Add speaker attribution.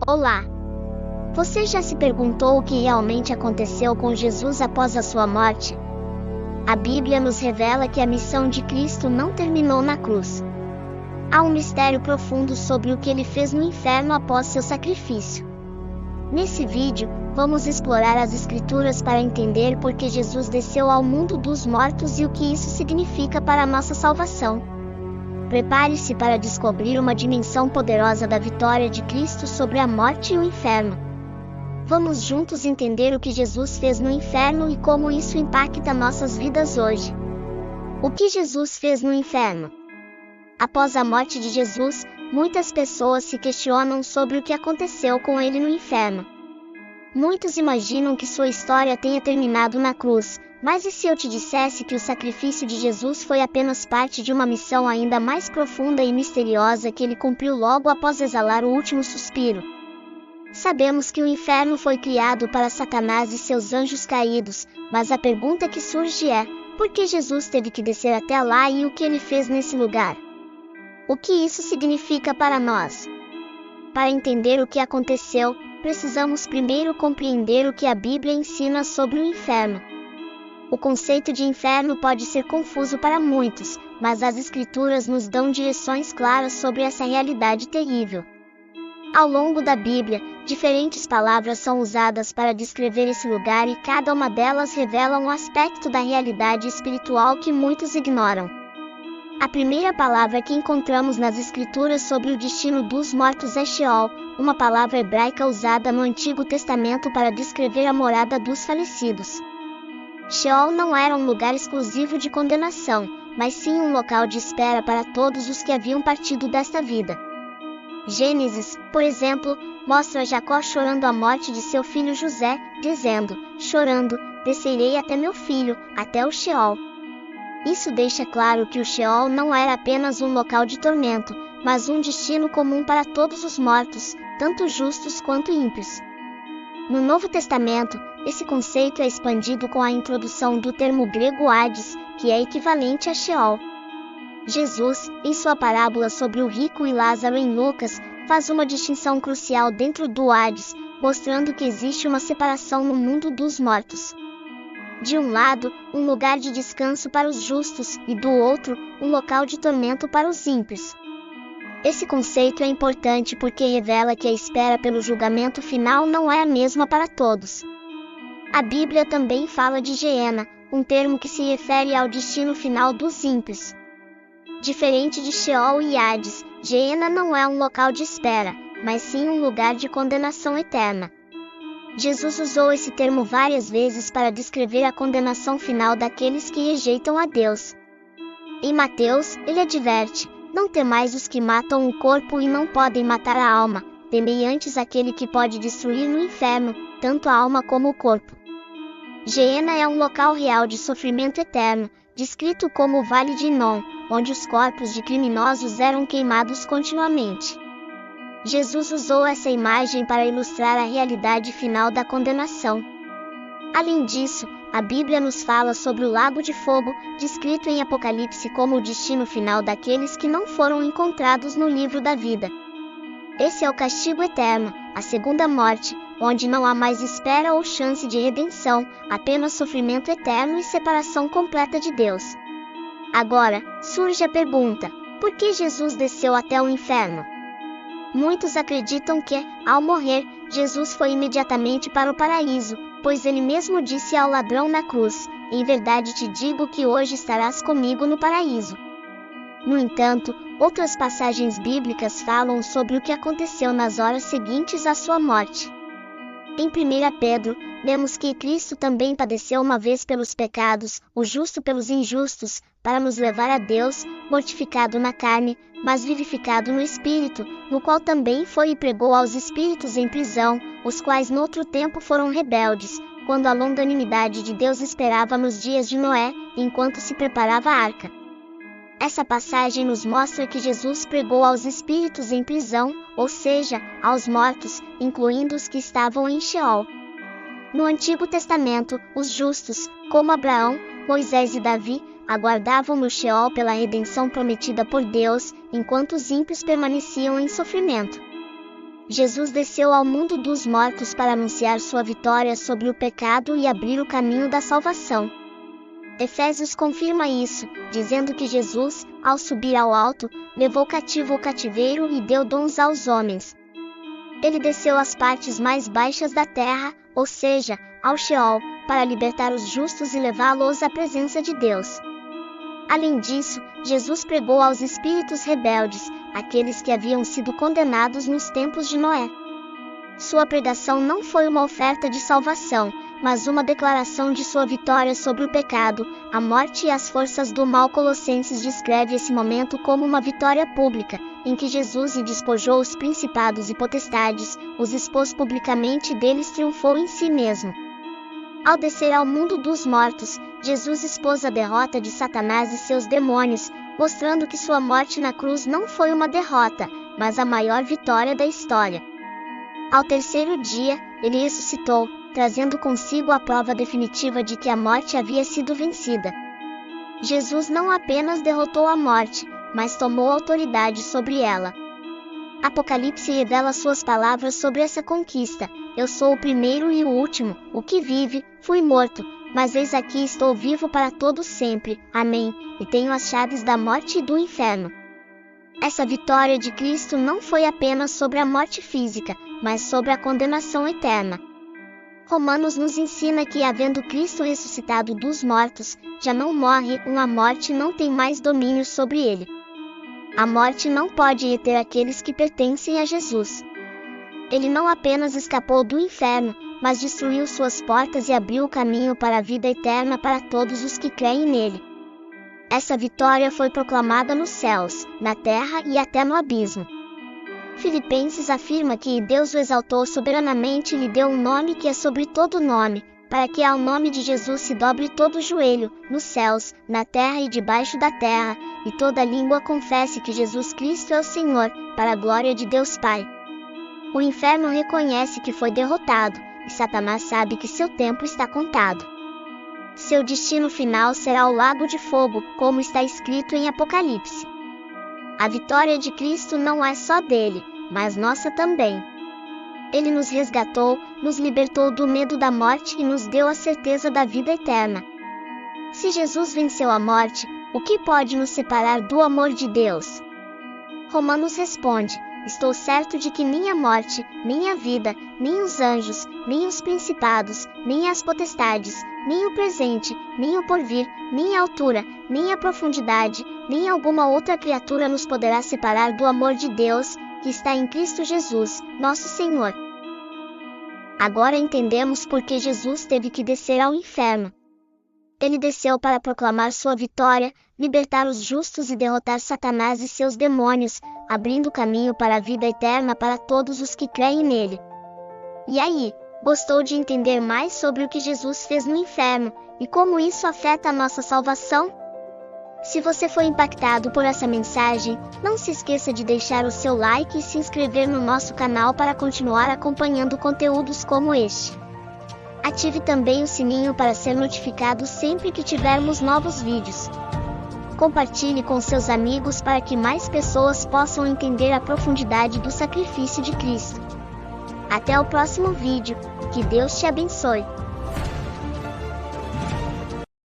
Speaker 1: Olá! Você já se perguntou o que realmente aconteceu com Jesus após a sua morte? A Bíblia nos revela que a missão de Cristo não terminou na cruz. Há um mistério profundo sobre o que ele fez no inferno após seu sacrifício. Nesse vídeo, vamos explorar as Escrituras para entender por que Jesus desceu ao mundo dos mortos e o que isso significa para a nossa salvação. Prepare-se para descobrir uma dimensão poderosa da vitória de Cristo sobre a morte e o inferno. Vamos juntos entender o que Jesus fez no inferno e como isso impacta nossas vidas hoje. O que Jesus fez no inferno? Após a morte de Jesus, muitas pessoas se questionam sobre o que aconteceu com ele no inferno. Muitos imaginam que sua história tenha terminado na cruz, mas e se eu te dissesse que o sacrifício de Jesus foi apenas parte de uma missão ainda mais profunda e misteriosa que ele cumpriu logo após exalar o último suspiro? Sabemos que o inferno foi criado para Satanás e seus anjos caídos, mas a pergunta que surge é: por que Jesus teve que descer até lá e o que ele fez nesse lugar? O que isso significa para nós? Para entender o que aconteceu, precisamos primeiro compreender o que a Bíblia ensina sobre o inferno. O conceito de inferno pode ser confuso para muitos, mas as Escrituras nos dão direções claras sobre essa realidade terrível. Ao longo da Bíblia, diferentes palavras são usadas para descrever esse lugar e cada uma delas revela um aspecto da realidade espiritual que muitos ignoram. A primeira palavra que encontramos nas Escrituras sobre o destino dos mortos é Sheol, uma palavra hebraica usada no Antigo Testamento para descrever a morada dos falecidos. Sheol não era um lugar exclusivo de condenação, mas sim um local de espera para todos os que haviam partido desta vida. Gênesis, por exemplo, mostra Jacó chorando a morte de seu filho José, dizendo: chorando, descerei até meu filho, até o Sheol. Isso deixa claro que o Sheol não era apenas um local de tormento, mas um destino comum para todos os mortos, tanto justos quanto ímpios. No Novo Testamento, esse conceito é expandido com a introdução do termo grego Hades, que é equivalente a Sheol. Jesus, em sua parábola sobre o rico e Lázaro em Lucas, faz uma distinção crucial dentro do Hades, mostrando que existe uma separação no mundo dos mortos. De um lado, um lugar de descanso para os justos, e do outro, um local de tormento para os ímpios. Esse conceito é importante porque revela que a espera pelo julgamento final não é a mesma para todos. A Bíblia também fala de Geena, um termo que se refere ao destino final dos ímpios. Diferente de Sheol e Hades, Geena não é um local de espera, mas sim um lugar de condenação eterna. Jesus usou esse termo várias vezes para descrever a condenação final daqueles que rejeitam a Deus. Em Mateus, ele adverte: não temais os que matam o corpo e não podem matar a alma, temei antes aquele que pode destruir no inferno, tanto a alma como o corpo. Geena é um local real de sofrimento eterno, descrito como o Vale de Inom, onde os corpos de criminosos eram queimados continuamente. Jesus usou essa imagem para ilustrar a realidade final da condenação. Além disso, a Bíblia nos fala sobre o lago de fogo, descrito em Apocalipse como o destino final daqueles que não foram encontrados no livro da vida. Esse é o castigo eterno, a segunda morte, onde não há mais espera ou chance de redenção, apenas sofrimento eterno e separação completa de Deus. Agora, surge a pergunta: por que Jesus desceu até o inferno? Muitos acreditam que, ao morrer, Jesus foi imediatamente para o paraíso, pois ele mesmo disse ao ladrão na cruz: em verdade te digo que hoje estarás comigo no paraíso. No entanto, outras passagens bíblicas falam sobre o que aconteceu nas horas seguintes à sua morte. Em 1 Pedro, lemos que Cristo também padeceu uma vez pelos pecados, o justo pelos injustos, para nos levar a Deus, mortificado na carne, mas vivificado no Espírito, no qual também foi e pregou aos espíritos em prisão, os quais noutro tempo foram rebeldes, quando a longanimidade de Deus esperava nos dias de Noé, enquanto se preparava a arca. Essa passagem nos mostra que Jesus pregou aos espíritos em prisão, ou seja, aos mortos, incluindo os que estavam em Sheol. No Antigo Testamento, os justos, como Abraão, Moisés e Davi, aguardavam no Sheol pela redenção prometida por Deus, enquanto os ímpios permaneciam em sofrimento. Jesus desceu ao mundo dos mortos para anunciar sua vitória sobre o pecado e abrir o caminho da salvação. Efésios confirma isso, dizendo que Jesus, ao subir ao alto, levou cativo o cativeiro e deu dons aos homens. Ele desceu às partes mais baixas da terra, ou seja, ao Sheol, para libertar os justos e levá-los à presença de Deus. Além disso, Jesus pregou aos espíritos rebeldes, aqueles que haviam sido condenados nos tempos de Noé. Sua pregação não foi uma oferta de salvação, mas uma declaração de sua vitória sobre o pecado, a morte e as forças do mal. Colossenses descreve esse momento como uma vitória pública, em que Jesus despojou os principados e potestades, os expôs publicamente e deles triunfou em si mesmo. Ao descer ao mundo dos mortos, Jesus expôs a derrota de Satanás e seus demônios, mostrando que sua morte na cruz não foi uma derrota, mas a maior vitória da história. Ao terceiro dia, ele ressuscitou, trazendo consigo a prova definitiva de que a morte havia sido vencida. Jesus não apenas derrotou a morte, mas tomou autoridade sobre ela. Apocalipse revela suas palavras sobre essa conquista: eu sou o primeiro e o último, o que vive, fui morto, mas eis aqui estou vivo para todo sempre, amém, e tenho as chaves da morte e do inferno. Essa vitória de Cristo não foi apenas sobre a morte física, mas sobre a condenação eterna. Romanos nos ensina que, havendo Cristo ressuscitado dos mortos, já não morre, a morte não tem mais domínio sobre ele. A morte não pode reter aqueles que pertencem a Jesus. Ele não apenas escapou do inferno, mas destruiu suas portas e abriu o caminho para a vida eterna para todos os que creem nele. Essa vitória foi proclamada nos céus, na terra e até no abismo. Filipenses afirma que Deus o exaltou soberanamente e lhe deu um nome que é sobre todo nome, para que ao nome de Jesus se dobre todo o joelho, nos céus, na terra e debaixo da terra, e toda língua confesse que Jesus Cristo é o Senhor, para a glória de Deus Pai. O inferno reconhece que foi derrotado, e Satanás sabe que seu tempo está contado. Seu destino final será o lago de fogo, como está escrito em Apocalipse. A vitória de Cristo não é só dele, mas nossa também. Ele nos resgatou, nos libertou do medo da morte e nos deu a certeza da vida eterna. Se Jesus venceu a morte, o que pode nos separar do amor de Deus? Romanos responde: estou certo de que nem a morte, nem a vida, nem os anjos, nem os principados, nem as potestades, nem o presente, nem o porvir, nem a altura, nem a profundidade, nem alguma outra criatura nos poderá separar do amor de Deus, que está em Cristo Jesus, nosso Senhor. Agora entendemos por que Jesus teve que descer ao inferno. Ele desceu para proclamar sua vitória, libertar os justos e derrotar Satanás e seus demônios, abrindo caminho para a vida eterna para todos os que creem nele. E aí, gostou de entender mais sobre o que Jesus fez no inferno, e como isso afeta a nossa salvação? Se você foi impactado por essa mensagem, não se esqueça de deixar o seu like e se inscrever no nosso canal para continuar acompanhando conteúdos como este. Ative também o sininho para ser notificado sempre que tivermos novos vídeos. Compartilhe com seus amigos para que mais pessoas possam entender a profundidade do sacrifício de Cristo. Até o próximo vídeo, que Deus te abençoe.